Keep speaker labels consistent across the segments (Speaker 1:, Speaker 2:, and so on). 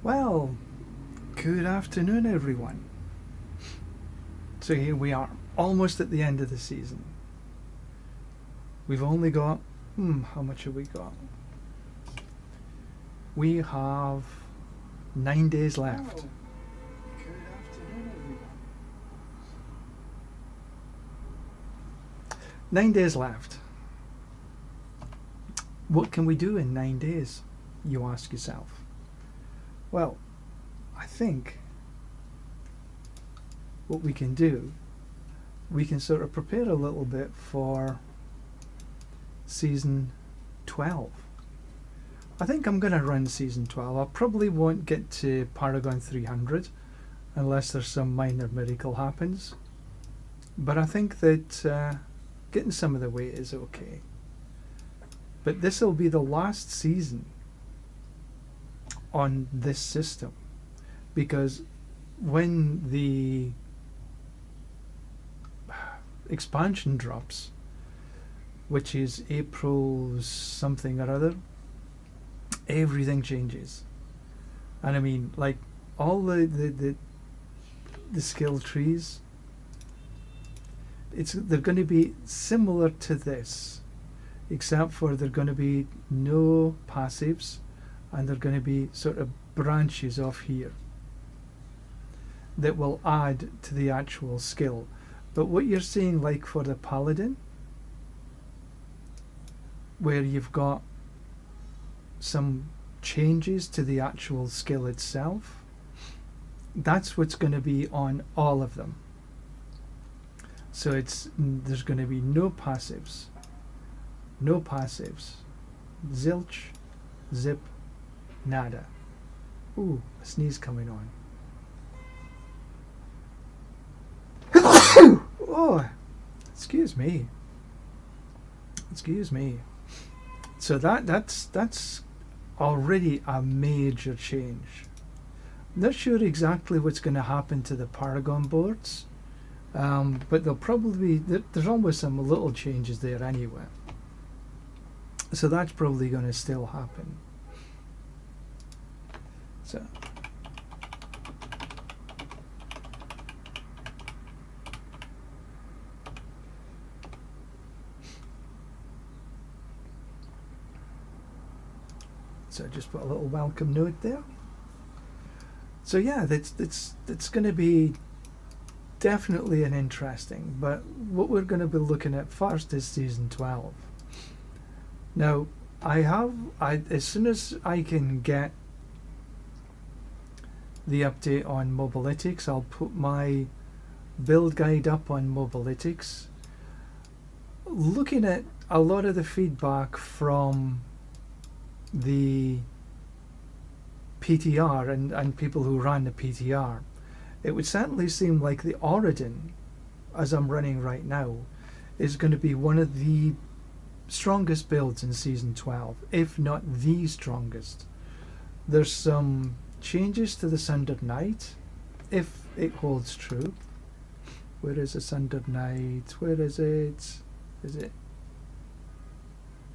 Speaker 1: Well, good afternoon, everyone. So here we are, almost at the end of the season. We've only got, how much have we got? We have 9 days left.
Speaker 2: Good afternoon, everyone.
Speaker 1: 9 days left. What can we do in 9 days, you ask yourself? Well, I think what we can do, we can sort of prepare a little bit for season 12. I think I'm going to run season 12. I probably won't get to Paragon 300 unless there's some minor miracle happens. But I think that getting some of the weight is okay. But this will be the last season on this system, because when the expansion drops, which is April something or other, everything changes. And I mean, like, all the skill trees, they're going to be similar to this, except for they're going to be no passives, and they're going to be sort of branches off here that will add to the actual skill. But what you're seeing, like for the Paladin, where you've got some changes to the actual skill itself, that's what's going to be on all of them. So there's going to be no passives, zilch, zip, nada. Ooh, a sneeze coming on. Oh, excuse me. So that's already a major change. Not sure exactly what's going to happen to the Paragon boards, but there'll probably be, there's always some little changes there anyway. So that's probably going to still happen. So just put a little welcome note there. So yeah, it's going to be definitely an interesting. But what we're going to be looking at first is season 12. Now, as soon as I can get the update on Mobalytics, I'll put my build guide up on Mobalytics. Looking at a lot of the feedback from the PTR and people who ran the PTR, it would certainly seem like the Auradin, as I'm running right now, is going to be one of the strongest builds in season 12, if not the strongest. There's some changes to the Sundered Knight, if it holds true. Where is the Sundered Knight? Where is it? Is it?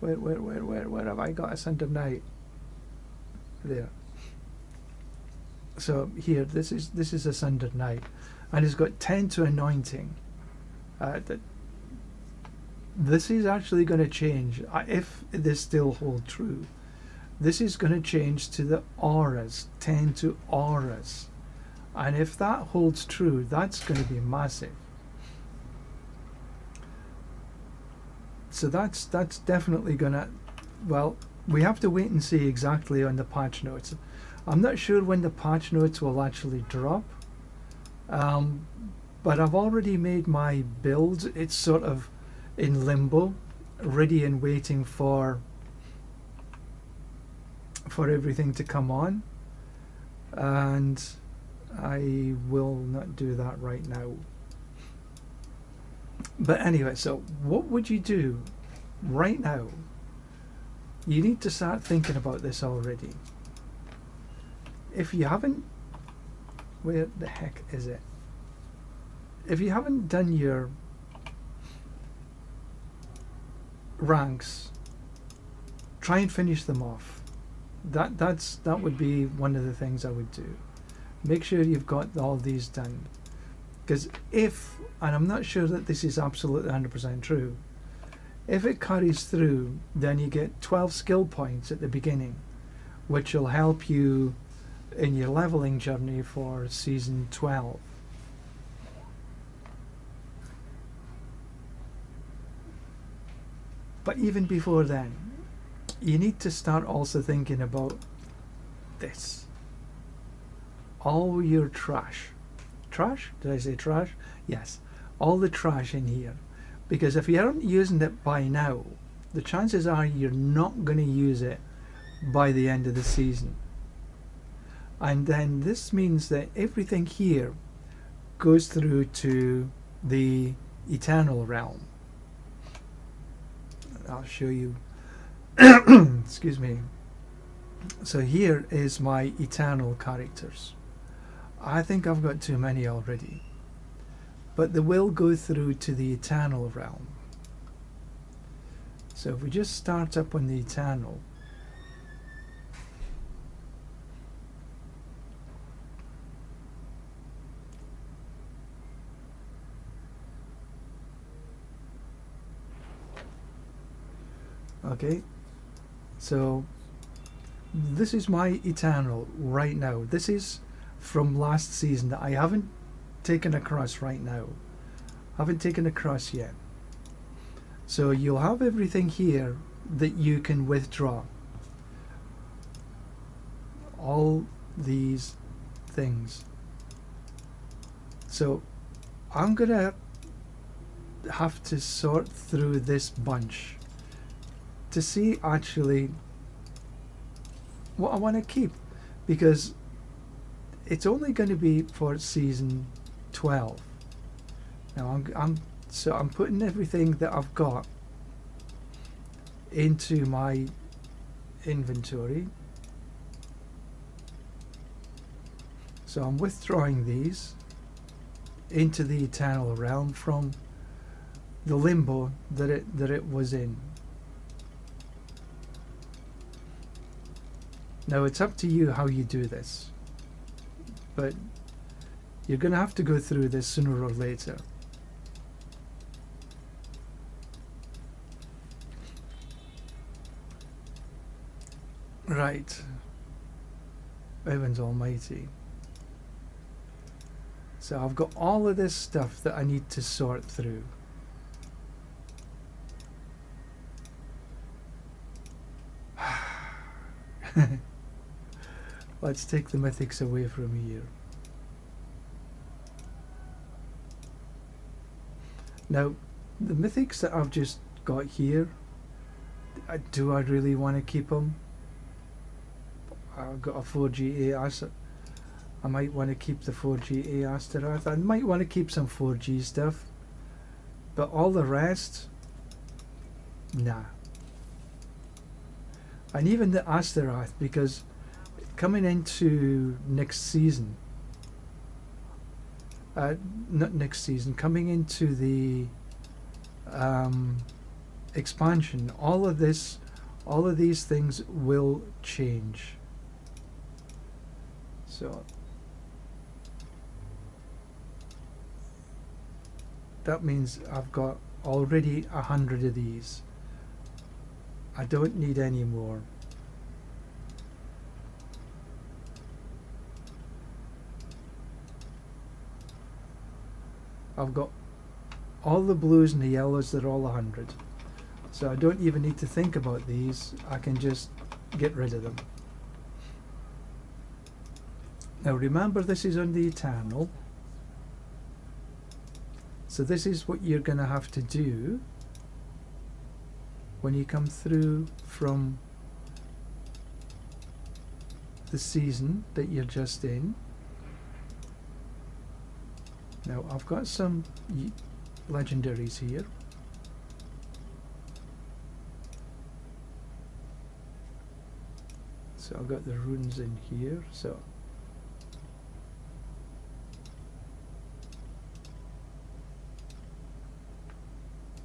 Speaker 1: Where have I got a Sundered Knight? There. So here, this is a Sundered Knight, and it's got 10 to anointing. This is actually going to change if this still holds true. This is going to change to the auras, 10 to auras, and if that holds true, that's going to be massive. So that's definitely gonna, well, we have to wait and see exactly on the patch notes. I'm not sure when the patch notes will actually drop, but I've already made my build. It's sort of in limbo, ready and waiting for everything to come on, and I will not do that right now. But anyway, so what would you do right now? You need to start thinking about this already. If you haven't, where the heck is it? If you haven't done your ranks, try and finish them off. that would be one of the things I would do. Make sure you've got all these done, because if, and I'm not sure that this is absolutely 100% true, if it carries through, then you get 12 skill points at the beginning, which will help you in your leveling journey for season 12. But even before then, you need to start also thinking about this. All your trash. Trash? Did I say trash? Yes. All the trash in here. Because if you aren't using it by now, the chances are you're not going to use it by the end of the season. And then this means that everything here goes through to the eternal realm. I'll show you. Excuse me. So here is my eternal characters. I think I've got too many already, but they will go through to the eternal realm. So if we just start up on the eternal, okay, so this is my eternal right now. This is from last season that I haven't taken across right now. Haven't taken across yet. So you'll have everything here that you can withdraw. All these things. So I'm gonna have to sort through this bunch to see actually what I want to keep, because it's only going to be for season 12. Now I'm putting everything that I've got into my inventory. So I'm withdrawing these into the eternal realm from the limbo that it was in. Now it's up to you how you do this, but you're going to have to go through this sooner or later. Right. Heavens almighty. So I've got all of this stuff that I need to sort through. Let's take the mythics away from here. Now, the mythics that I've just got here, do I really want to keep them? I've got a 4GA asset. I might want to keep the 4GA Asteroth. I might want to keep some 4G stuff. But all the rest, nah. And even the Asteroth, because coming into next season, not next season, coming into the expansion, all of these things will change. So that means I've got already 100 of these. I don't need any more. I've got all the blues and the yellows, they're all 100. So I don't even need to think about these. I can just get rid of them. Now remember, this is on the Eternal. So this is what you're going to have to do when you come through from the season that you're just in. Now I've got some legendaries here. So I've got the runes in here. So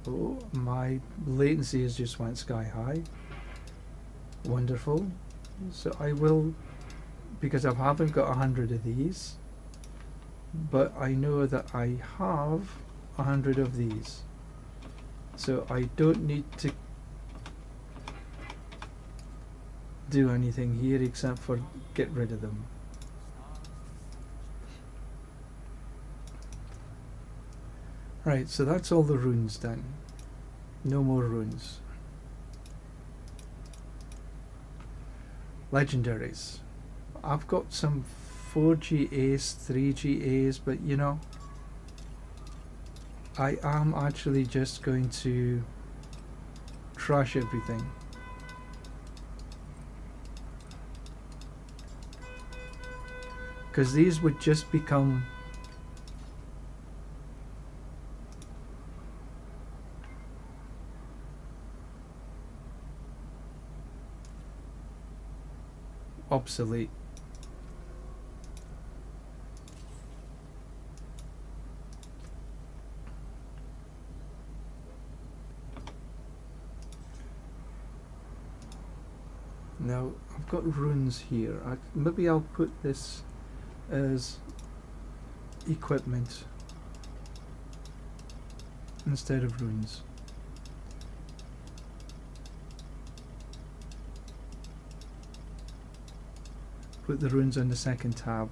Speaker 1: oh, my latency has just went sky high. Wonderful. So I will, because I haven't got 100 of these, but I know that I have 100 of these. So I don't need to do anything here except for get rid of them. Right, so that's all the runes done. No more runes. Legendaries. I've got some 4GAs, 3GAs, but you know, I am actually just going to trash everything. Because these would just become obsolete. Now I've got runes here. Maybe I'll put this as equipment instead of runes. Put the runes on the second tab.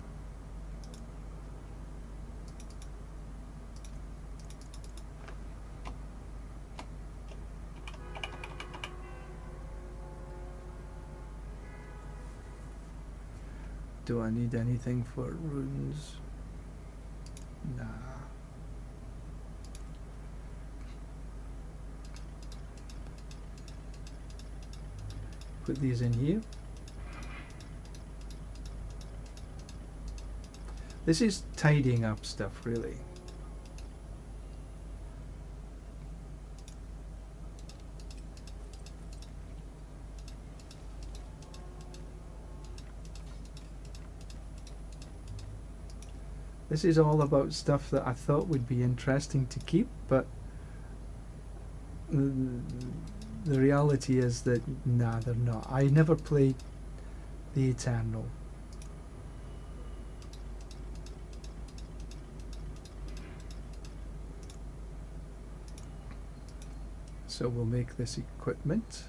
Speaker 1: Do I need anything for runes? Nah. Put these in here. This is tidying up stuff, really. This is all about stuff that I thought would be interesting to keep, but the reality is that, nah, they're not. I never played the Eternal. So we'll make this equipment.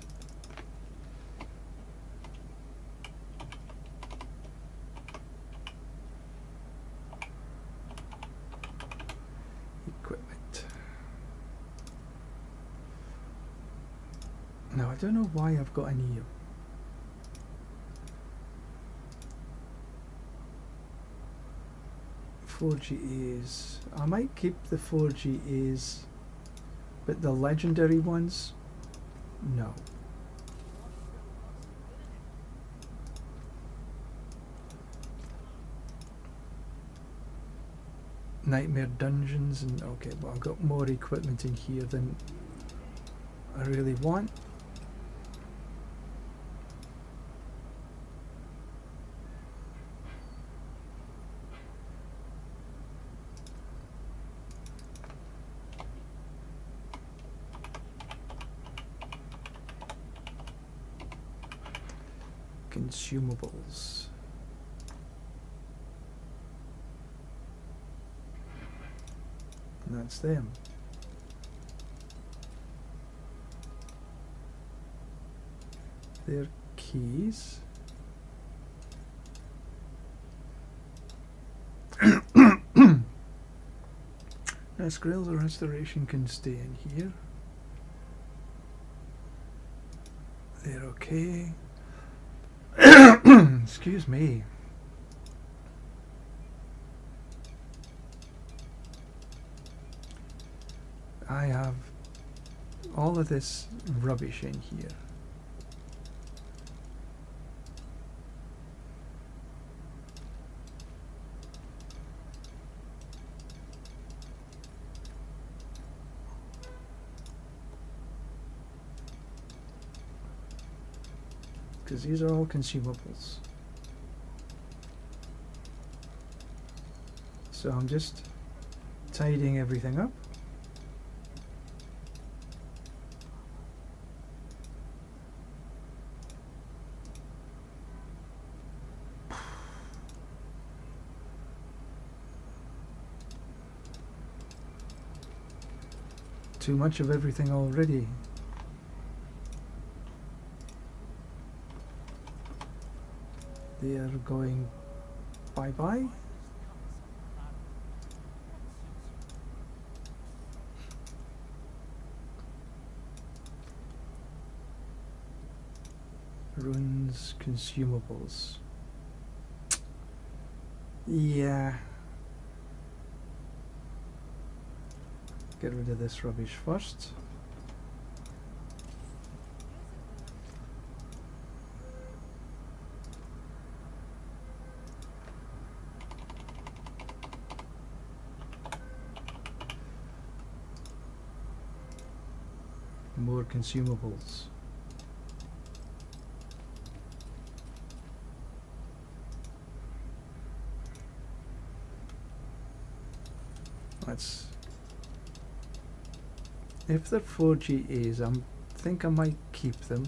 Speaker 1: Now I don't know why I've got any 4GAs. I might keep the 4GAs, but the legendary ones, no. Nightmare dungeons, and okay, well, I've got more equipment in here than I really want. Consumables. And that's them. Their keys. Now, Scrolls of Restoration can stay in here. They're okay. Excuse me. I have all of this rubbish in here. Because these are all consumables. So I'm just tidying everything up. too much of everything already. They are going bye-bye. Runes, consumables. Yeah. Get rid of this rubbish first. More consumables. Let's. If they're 4 GAs, I think I might keep them.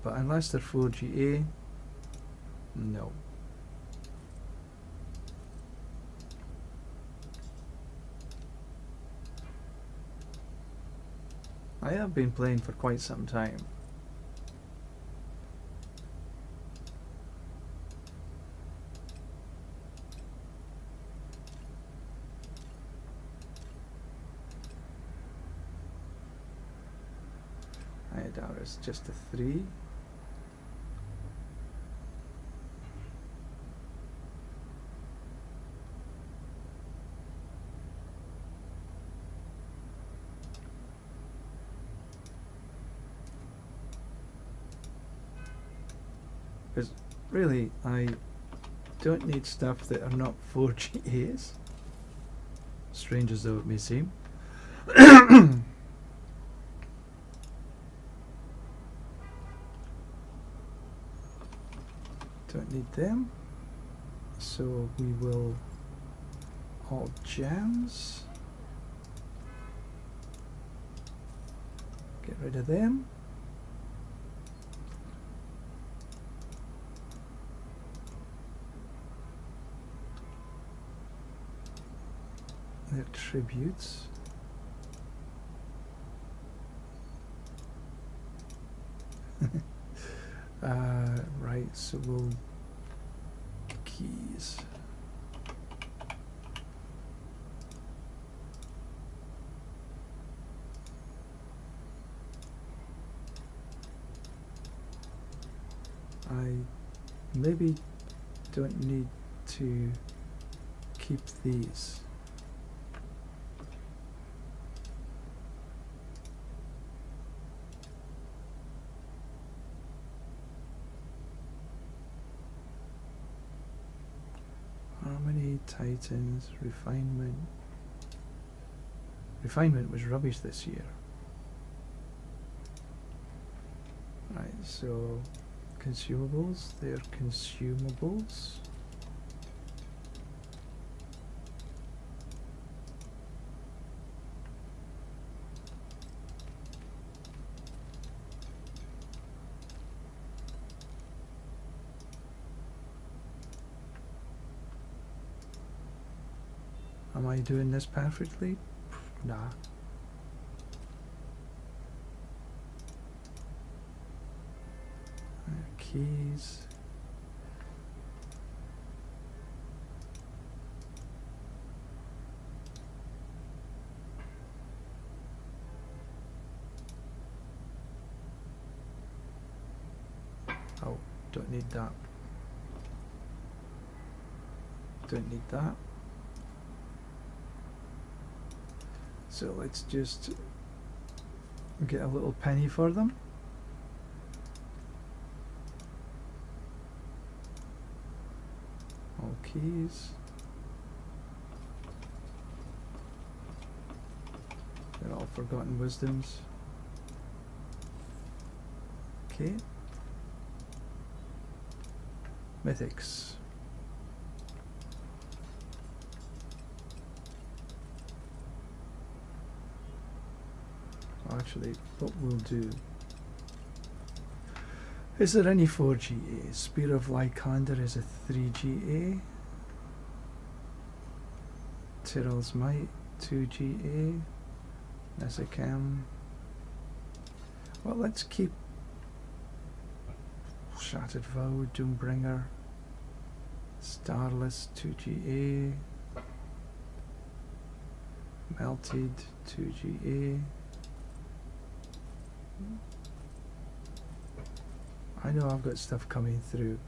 Speaker 1: But unless they're 4 GA, no. I have been playing for quite some time. I doubt it's just a 3. Because really, I don't need stuff that are not 4 GAs. Strange as though it may seem. Don't need them. So we will all jams. Get rid of them. Their tributes. Right, so we'll keys. I maybe don't need to keep these. Harmony, Titans, Refinement. Refinement was rubbish this year. Right, so consumables, they're consumables. Am I doing this perfectly? Nah. Keys. Oh, don't need that. Don't need that. So let's just get a little penny for them. All keys. They're all forgotten wisdoms. Okay. Mythics. Actually, what we'll do. Is there any 4 GA? Spear of Lycander is a 3 GA. Tyrrell's Might, 2GA, Nesicam. Well, let's keep Shattered Vow, Doombringer, Starless, 2GA, Melted, 2GA. I know I've got stuff coming through.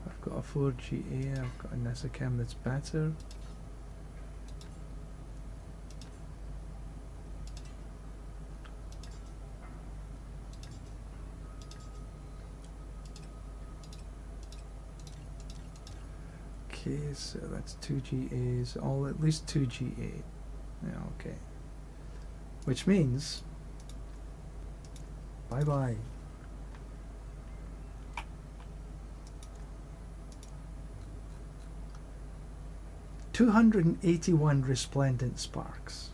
Speaker 1: I've got a 4GA, I've got a Nesicam that's better. Okay, so that's 2GAs, all at least 2GA. Yeah, okay. Which means bye bye. $281 resplendent sparks.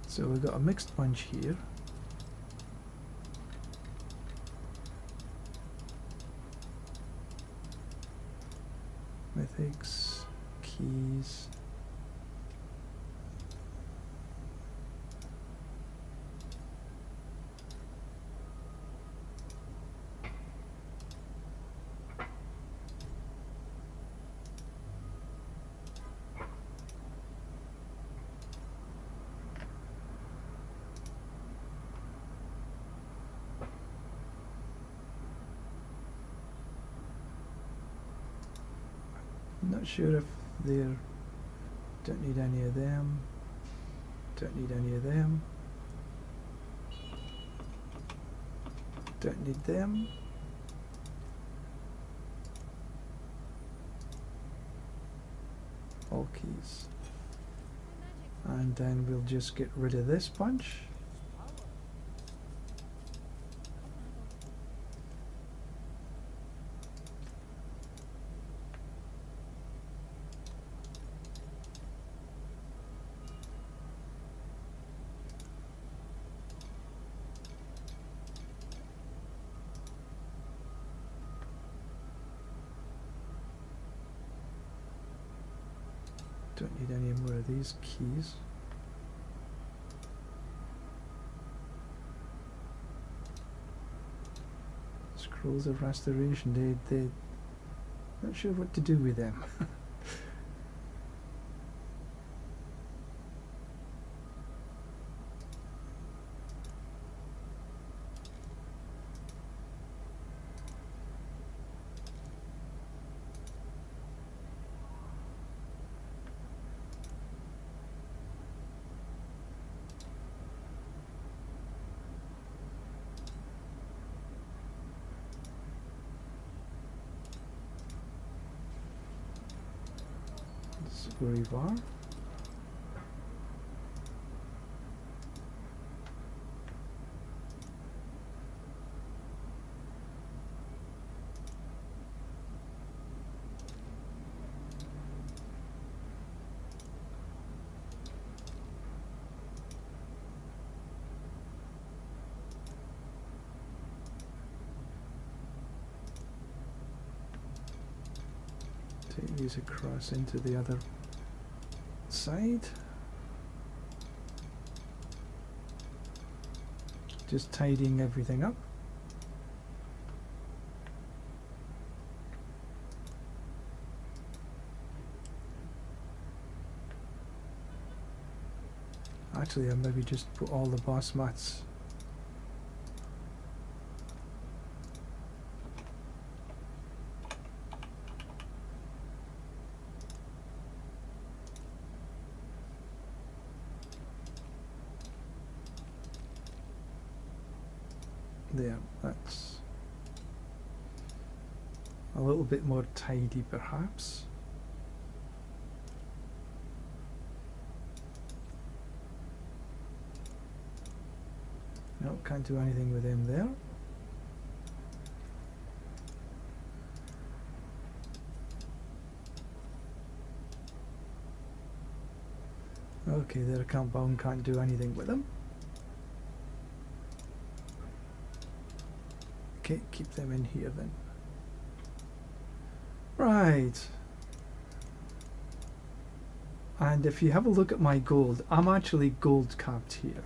Speaker 1: So we've got a mixed bunch here. Mythics, keys. Not sure if they're... Don't need any of them. Don't need any of them. Don't need them. All keys. And then we'll just get rid of this bunch. Don't need any more of these keys. Scrolls of Restoration, they not sure what to do with them. Rebar. Take these across into the other side. Just tidying everything up. Actually, I'll maybe just put all the boss mats. There, that's a little bit more tidy perhaps. No, can't do anything with him there. Okay, their account bound, can't do anything with them. Okay, keep them in here then. Right. And if you have a look at my gold, I'm actually gold capped here.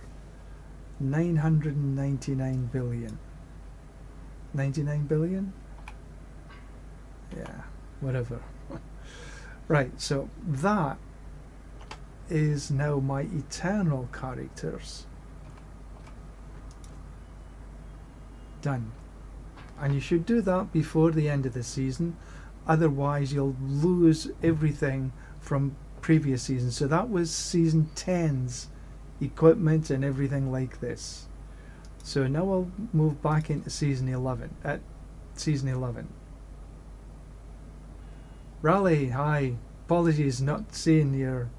Speaker 1: 999 billion. 99 billion? Yeah, whatever. Right, so that is now my eternal characters. Done. And you should do that before the end of the season, otherwise you'll lose everything from previous seasons. So that was season 10's equipment and everything like this. So now I'll move back into season 11. Raleigh, hi. Apologies not seeing your...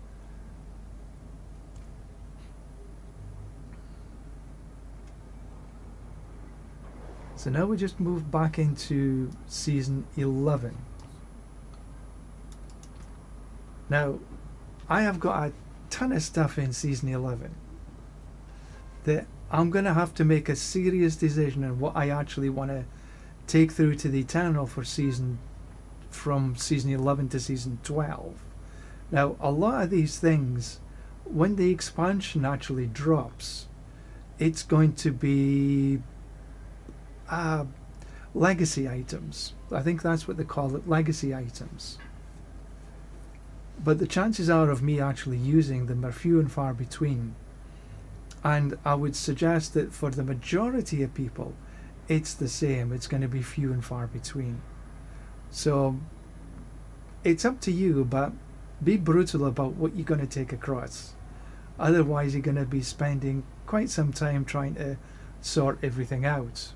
Speaker 1: So now we just move back into season 11. Now, I have got a ton of stuff in season 11 that I'm going to have to make a serious decision on what I actually want to take through to the Eternal for from season 11 to season 12. Now, a lot of these things, when the expansion actually drops, it's going to be legacy items. I think that's what they call it, legacy items. But the chances are of me actually using them are few and far between. And I would suggest that for the majority of people, it's the same. It's going to be few and far between. So it's up to you, but be brutal about what you're going to take across. Otherwise, you're going to be spending quite some time trying to sort everything out.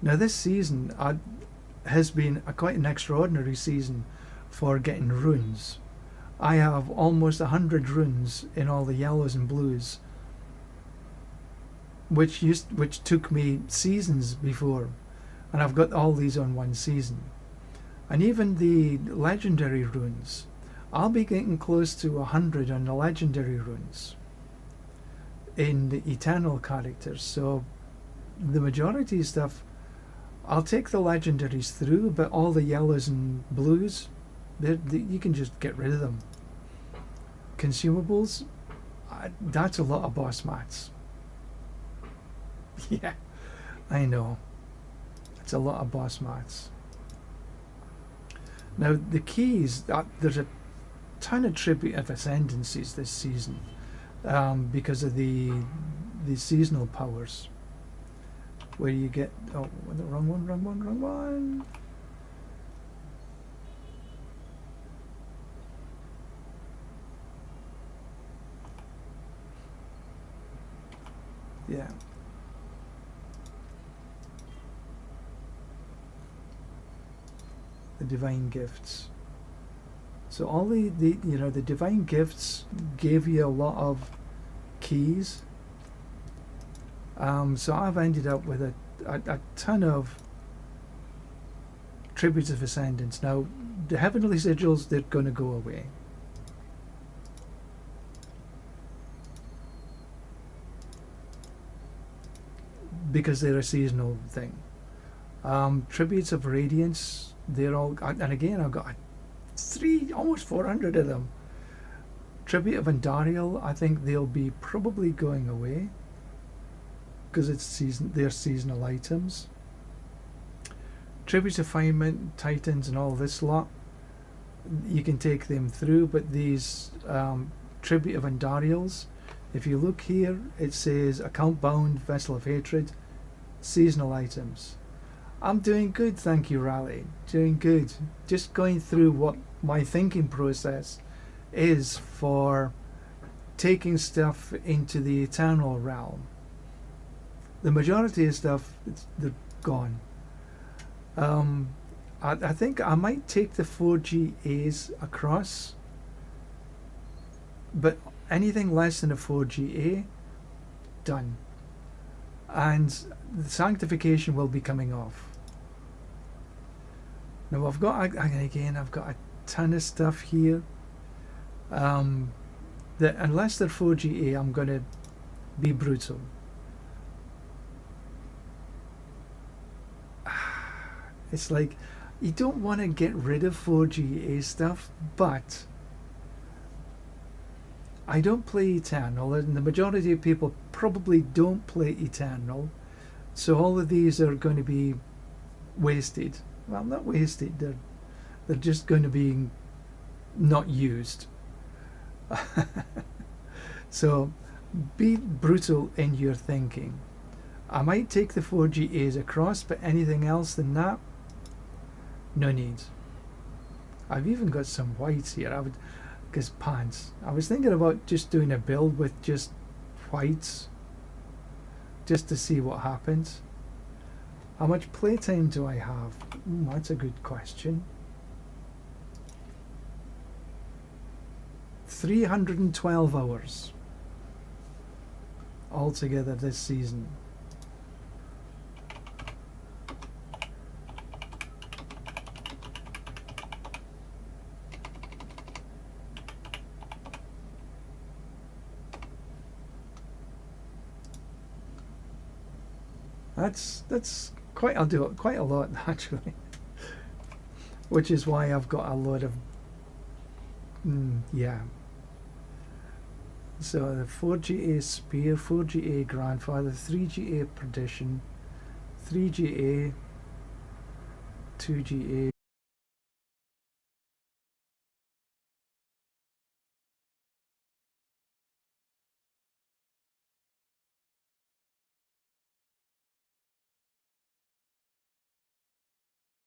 Speaker 1: Now, this season has been quite an extraordinary season for getting runes. I have almost 100 runes in all the yellows and blues, which took me seasons before, and I've got all these on one season. And even the legendary runes, I'll be getting close to 100 on the legendary runes in the eternal characters. So the majority of stuff, I'll take the legendaries through, but all the yellows and blues, you can just get rid of them. Consumables, that's a lot of boss mats. Yeah, I know. It's a lot of boss mats. Now the keys, there's a ton of tribute of ascendancies this season because of the seasonal powers, where you get wrong one. Yeah. The divine gifts. So all the divine gifts gave you a lot of keys. So I've ended up with a ton of tributes of ascendance. Now the heavenly sigils, they're going to go away. Because they're a seasonal thing. Tributes of radiance, they're all, and again I've got almost 400 of them. Tribute of Andariel, I think they'll be probably going away because they're seasonal items. Tributes of Finement, Titans and all this lot, you can take them through, but these Tribute of Andariels, if you look here, it says Account Bound, Vessel of Hatred, seasonal items. I'm doing good, thank you, Raleigh. Doing good. Just going through what my thinking process is for taking stuff into the eternal realm. The majority of stuff, they're gone. I think I might take the 4GAs across, but anything less than a 4GA, done. and the sanctification will be coming off. Now I've got, again, I've got a ton of stuff here. That unless they're 4GA, I'm going to be brutal. It's like, you don't want to get rid of 4GA stuff, but I don't play Eternal, and the majority of people probably don't play Eternal, so all of these are going to be wasted. Well, not wasted, they're just going to be not used. So be brutal in your thinking. I might take the 4GAs across, but anything else than that, no need. I've even got some whites here. Because pants. I was thinking about just doing a build with just whites, just to see what happens. How much playtime do I have? That's a good question. 312 hours altogether this season. That's quite, I'll do it quite a lot actually, which is why I've got a lot of yeah. So the 4GA Spear, 4GA Grandfather, 3GA Perdition, 3GA, 2GA.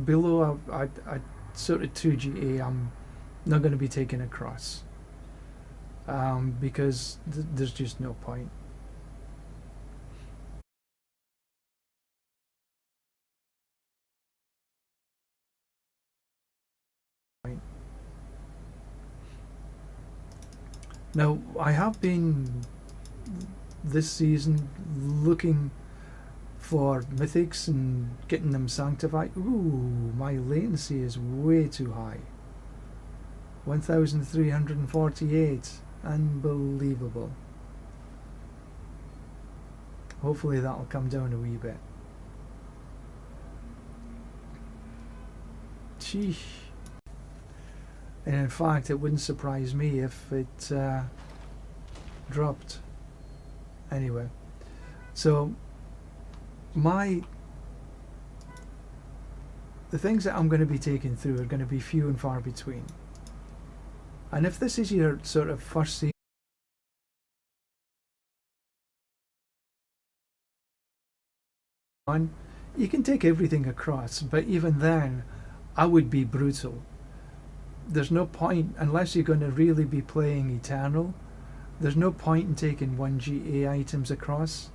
Speaker 1: Below, I sort of 2GA, I'm not going to be taking across. Because there's just no point. Now, I have been this season looking for mythics and getting them sanctified. Ooh, my latency is way too high. 1348. Unbelievable. Hopefully that'll come down a wee bit. Sheesh. And in fact, it wouldn't surprise me if it dropped. Anyway, so the things that I'm going to be taking through are going to be few and far between. And if this is your sort of first season, you can take everything across, but even then, I would be brutal. There's no point, unless you're going to really be playing Eternal, there's no point in taking 1GA items across.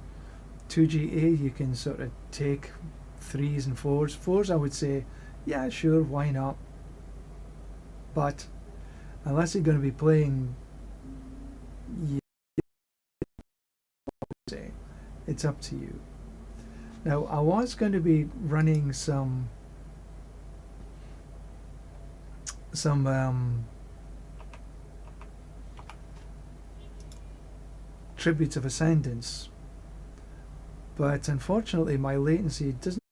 Speaker 1: 2GA, you can sort of take 3s and 4s. 4s, I would say, yeah, sure, why not? But unless you're going to be playing, yeah, it's up to you. Now, I was going to be running some Tributes of Ascendance, but unfortunately my latency doesn't